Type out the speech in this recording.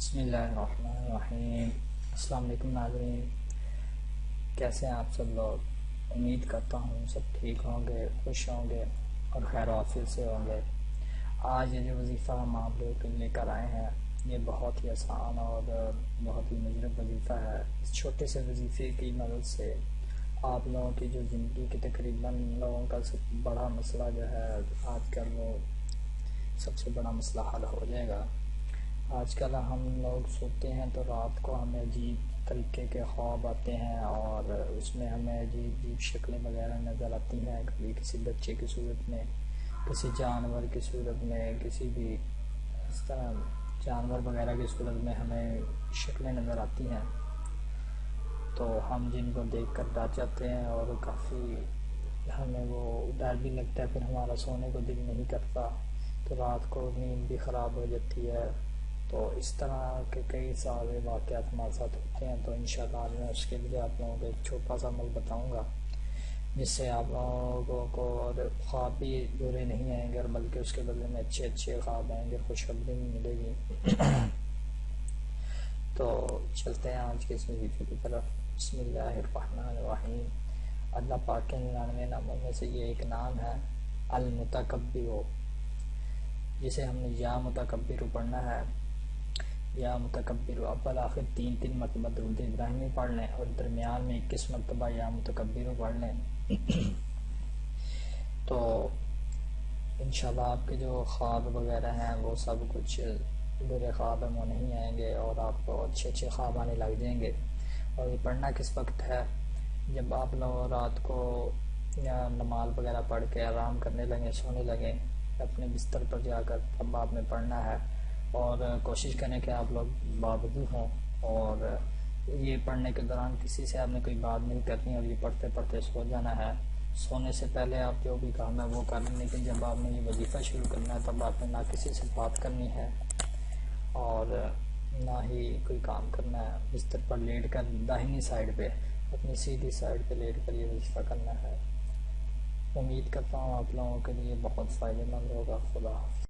بسم اللہ الرحمن الرحیم۔ السلام علیکم ناظرین، کیسے ہیں آپ سب لوگ؟ امید کرتا ہوں سب ٹھیک ہوں گے، خوش ہوں گے اور خیر و عافیت سے ہوں گے۔ آج یہ جو وظیفہ ہم آپ لوگوں کے لے کر آئے ہیں یہ بہت ہی آسان اور بہت ہی مجرب وظیفہ ہے۔ اس چھوٹے سے وظیفے کی مدد سے آپ لوگوں کی جو زندگی کے تقریباً لوگوں کا سب بڑا مسئلہ جو ہے آج کل وہ سب سے بڑا مسئلہ حل ہو جائے گا۔ آج کل ہم لوگ سوتے ہیں تو رات کو ہمیں عجیب طریقے کے خواب آتے ہیں اور اس میں ہمیں عجیب شکلیں وغیرہ نظر آتی ہیں، کبھی کسی بچے کی صورت میں، کسی جانور کی صورت میں، کسی بھی اس طرح جانور وغیرہ کی صورت میں ہمیں شکلیں نظر آتی ہیں، تو ہم جن کو دیکھ کر ڈر جاتے ہیں اور کافی ہمیں وہ ڈر بھی لگتا ہے، پھر ہمارا سونے کو دل نہیں کرتا، تو رات کو نیند بھی خراب ہو جاتی ہے۔ تو اس طرح کے کئی سارے واقعات ہمارے ساتھ ہوتے ہیں، تو انشاءاللہ آج میں اس کے لیے آپ لوگوں کو ایک چھوٹا سا عمل بتاؤں گا جس سے آپ لوگوں کو اور خواب بھی برے نہیں آئیں گے اور بلکہ اس کے بدلے میں اچھے خواب آئیں گے، خوشخبری بھی ملے گی۔ تو چلتے ہیں آج کے اس وظیفے کی طرف۔ بسم اللہ الرحمن الرحیم۔ اللہ پاک کے 99 ناموں میں سے یہ ایک نام ہے المتکبر، جسے ہم نے یا متکبر پڑھنا ہے۔ یا متکبر اول آخر تین مرتبہ درود ابراہیمی پڑھ لیں اور درمیان میں 21 مرتبہ یا متکبر پڑھ لیں، تو انشاءاللہ آپ کے جو خواب وغیرہ ہیں وہ سب کچھ برے خواب وہ نہیں آئیں گے اور آپ کو اچھے خواب آنے لگ جائیں گے۔ اور یہ پڑھنا کس وقت ہے؟ جب آپ لوگ رات کو یا نماز وغیرہ پڑھ کے آرام کرنے لگیں، سونے لگیں اپنے بستر پر جا کر، تب آپ نے پڑھنا ہے۔ اور کوشش کریں کہ آپ لوگ باوضو ہوں اور یہ پڑھنے کے دوران کسی سے آپ نے کوئی بات نہیں کرنی اور یہ پڑھتے پڑھتے سو جانا ہے۔ سونے سے پہلے آپ جو بھی کام ہے وہ کر لیں، لیکن جب آپ نے یہ وظیفہ شروع کرنا ہے تب آپ نے نہ کسی سے بات کرنی ہے اور نہ ہی کوئی کام کرنا ہے۔ بستر پر لیٹ کر داہنی سائیڈ پہ، اپنی سیدھی سائیڈ پہ لیٹ کر یہ وظیفہ کرنا ہے۔ امید کرتا ہوں آپ لوگوں کے لیے بہت فائدہ مند ہوگا۔ خدا حافظ۔